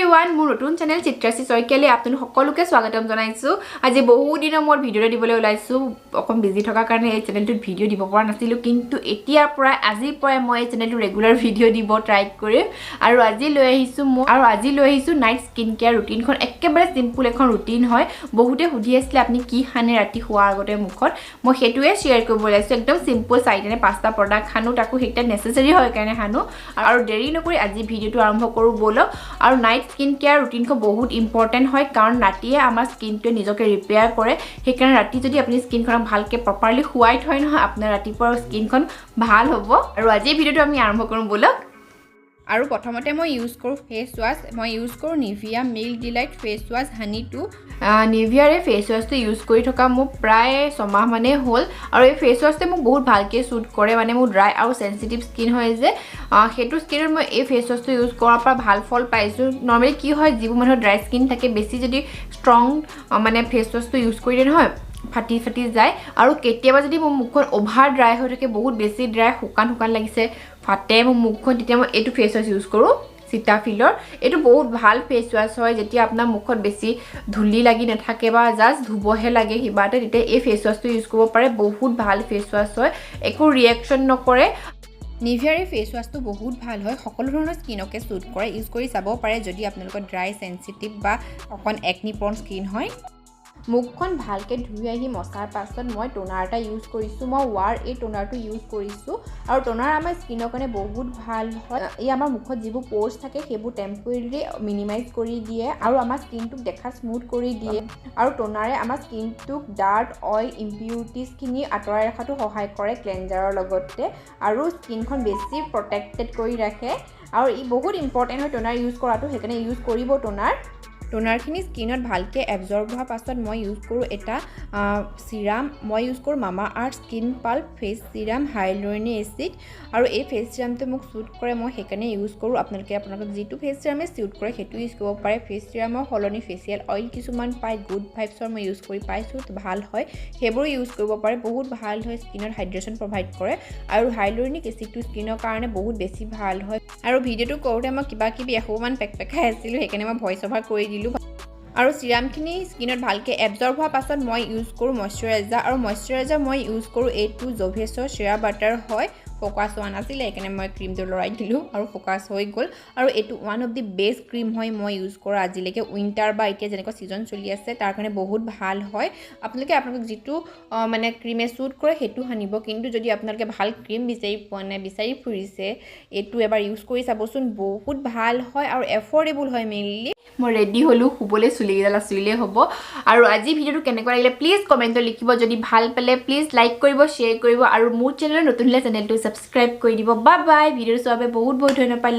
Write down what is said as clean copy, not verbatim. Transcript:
everyone, মোৰ নতুন channel Chitrashree শইকীয়ালে আপোনালোক সকলোকে স্বাগতম জনাইছো। আজি বহু দিনৰ মোৰ ভিডিও দিবলৈ ওলাইছো। অকম বিজি থকা কাৰণে এই চেনেলটোত ভিডিও দিব পৰা নাছিলো, কিন্তু এতিয়াৰ পৰা আজিৰ পৰা মই এই চেনেলটো ৰেগুলাৰ ভিডিও দিব ট্ৰাই কৰিম। আৰু আজি লৈ আহিছো নাইট স্কিন কেয়াৰ ৰুটিনখন। একেবাৰে সিম্পল এখন ৰুটিন হয়। বহুতে সুধি আছিল আপুনি কি খানে ৰাতি শোৱাৰ আগতে মুখত। মই হেতুৱে শেয়াৰ কৰিব ওলাইছো। একদম সিম্পল চাইটেনে পাঁচটা প্ৰডাক্ট খানো, তাকো হেটা নেসেসাৰী হয় কাৰণে খানো। আৰু দেৰি নকৰি আজি ভিডিওটো আৰম্ভ কৰো বলক। আৰু নাইট স্কিন কেয়াৰ ৰুটিনখন বহুত ইম্পৰ্টেন্ট হয়, কাৰণ ৰাতিয়ে আমাৰ স্কিনটোৱে নিজকে ৰিপেয়াৰ কৰে। সেইকাৰণে ৰাতি যদি আপুনি স্কিনখনক ভালকে প্ৰপাৰলি শুৱাই থয় নহয়, আপোনাৰ ৰাতিপুৱাৰ স্কিনখন ভাল হ'ব। আৰু আজি ভিডিওটো আমি আৰম্ভ কৰোঁ বলক। আৰু প্ৰথমতে মই ইউজ কৰোঁ ফেচ ৱাছ। মই ইউজ কৰোঁ Nivea milk delight face wash honey too. নিভিয়াৰে ফেচ ৱাছটো ইউজ কৰি থকা মোৰ প্ৰায় ছমাহ মানে হ'ল। আৰু এই ফেচ ৱাছটোৱে মোক বহুত ভালকৈ শ্বুট কৰে, মানে মোৰ ড্ৰাই আৰু চেঞ্চিটিভ স্কিন হয় যে, সেইটো স্কিনত মই এই ফেচ ৱাছটো ইউজ কৰাৰ পৰা ভাল ফল পাইছোঁ। নৰ্মেলি কি হয়, যিবোৰ মানুহৰ ড্ৰাই স্কিন থাকে, বেছি যদি ষ্ট্ৰং মানে ফেচ ৱাছটো ইউজ কৰি দিয়ে নহয়, ফাটি যায়। আৰু কেতিয়াবা যদি মোৰ মুখখন অভাৰ ড্ৰাই হৈ থাকে, বহুত বেছি ড্ৰাই, শুকান লাগিছে, ফাটে মোৰ মুখখন, তেতিয়া মই এইটো ফেচ ৱাছ ইউজ কৰোঁ চিটাফিলৰ। এইটো বহুত ভাল ফেচ ৱাছ হয়। যেতিয়া আপোনাৰ মুখত বেছি ধূলি লাগি নাথাকে বা জাষ্ট ধুবহে লাগে কিবা এটা, তেতিয়া এই ফেচ ৱাছটো ইউজ কৰিব পাৰে। বহুত ভাল ফেচ ৱাছ হয়, একো ৰিয়েকশ্যন নকৰে। নিভিয়াৰ এই ফেচ ৱাছটো বহুত ভাল হয়, সকলো ধৰণৰ স্কিনকে শ্বুট কৰে। ইউজ কৰি চাব পাৰে যদি আপোনালোকৰ ড্ৰাই চেঞ্চিটিভ বা অকণ একনি প্ৰন স্কিন হয়। মুখখন ভালকৈ ধুই আহি মচাৰ পাছত মই টোনাৰ এটা ইউজ কৰিছোঁ। মই এই টোনাৰটো ইউজ কৰিছোঁ। আৰু টোনাৰ আমাৰ স্কিনৰ কাৰণে বহুত ভাল হয়। ই আমাৰ মুখত যিবোৰ প'ৰ্ছ থাকে সেইবোৰ টেম্পৰেৰী মিনিমাইজ কৰি দিয়ে আৰু আমাৰ স্কিনটোক দেখাত স্মুথ কৰি দিয়ে। আৰু টোনাৰে আমাৰ স্কিনটোক ডাৰ্ট অইল ইম্পিউৰিটিজখিনি আঁতৰাই ৰখাটো সহায় কৰে ক্লেনজাৰৰ লগতে, আৰু স্কিনখন বেছি প্ৰটেক্টেড কৰি ৰাখে। আৰু ই বহুত ইম্পৰ্টেণ্ট হয় টোনাৰ ইউজ কৰাটো, সেইকাৰণে ইউজ কৰিব টোনাৰখিনি স্কিনত ভালকৈ এবজৰ্ব হোৱাৰ পাছত মই ইউজ কৰোঁ এটা চিৰাম। মই ইউজ কৰোঁ Mamaearth skin plump face serum hyaluronic acid. আৰু এই ফেচ চিৰামটো মোক শ্বুট কৰে, মই সেইকাৰণে ইউজ কৰোঁ। আপোনালোকক যিটো ফেচ চিৰামে শ্বুট কৰে সেইটো ইউজ কৰিব পাৰে। ফেচ চিৰামৰ সলনি ফেচিয়েল অইল কিছুমান পায়, গুড ভাইবছৰ মই ইউজ কৰি পাইছোঁ, ভাল হয়, সেইবোৰ ইউজ কৰিব পাৰে। বহুত ভাল হয়, স্কিনত হাইড্ৰেশ্যন প্ৰভাইড কৰে। আৰু হাইলুৰনিক এচিডটো স্কিনৰ কাৰণে বহুত বেছি ভাল হয়। আৰু ভিডিঅ'টো কৰোঁতে মই কিবাকিবি এশোমান পেকপেকাই আছিলোঁ, সেইকাৰণে মই ভইচ অভাৰ কৰি দিলোঁ। আৰু চিৰামখিনি স্কিনত ভালকৈ এবজৰ্ব হোৱাৰ পাছত মই ইউজ কৰোঁ মইশ্চাৰাইজাৰ। আৰু মইশ্চাৰাইজাৰ মই ইউজ কৰোঁ এইটো জোভেছৰ শ্বেয়া বাটাৰ হয়। ফ'কাছ হোৱা নাছিলে, সেইকাৰণে মই ক্ৰীমটো লৰাই দিলোঁ আৰু ফ'কাছ হৈ গ'ল। আৰু এইটো one of the best cream হয় মই ইউজ কৰা আজিলৈকে। উইণ্টাৰ বা এতিয়া যেনেকুৱা ছিজন চলি আছে তাৰ কাৰণে বহুত ভাল হয়। আপোনালোকক যিটো মানে ক্ৰীমে শ্বুট কৰে সেইটো সানিব, কিন্তু যদি আপোনালোকে ভাল ক্ৰীম বিচাৰি পোৱা নাই, বিচাৰি ফুৰিছে, এইটো এবাৰ ইউজ কৰি চাবচোন, বহুত ভাল হয় আৰু এফৰ্ডেবল হয় মেইনলি। মই ৰেডি হ'লোঁ, শুবলৈ চুলিকেইডাল আঁচুৰিলেই হ'ব। আৰু আজি ভিডিঅ'টো কেনেকুৱা লাগিলে প্লিজ কমেণ্টত লিখিব। যদি ভাল পালে প্লিজ লাইক কৰিব, শ্বেয়াৰ কৰিব, আৰু মোৰ চেনেলত নতুন হ'লে চেনেলটো ছাবস্ক্ৰাইব কৰি দিব। Bye bye. ভিডিঅ'টো চোৱাৰ বাবে বহুত ধন্যবাদ।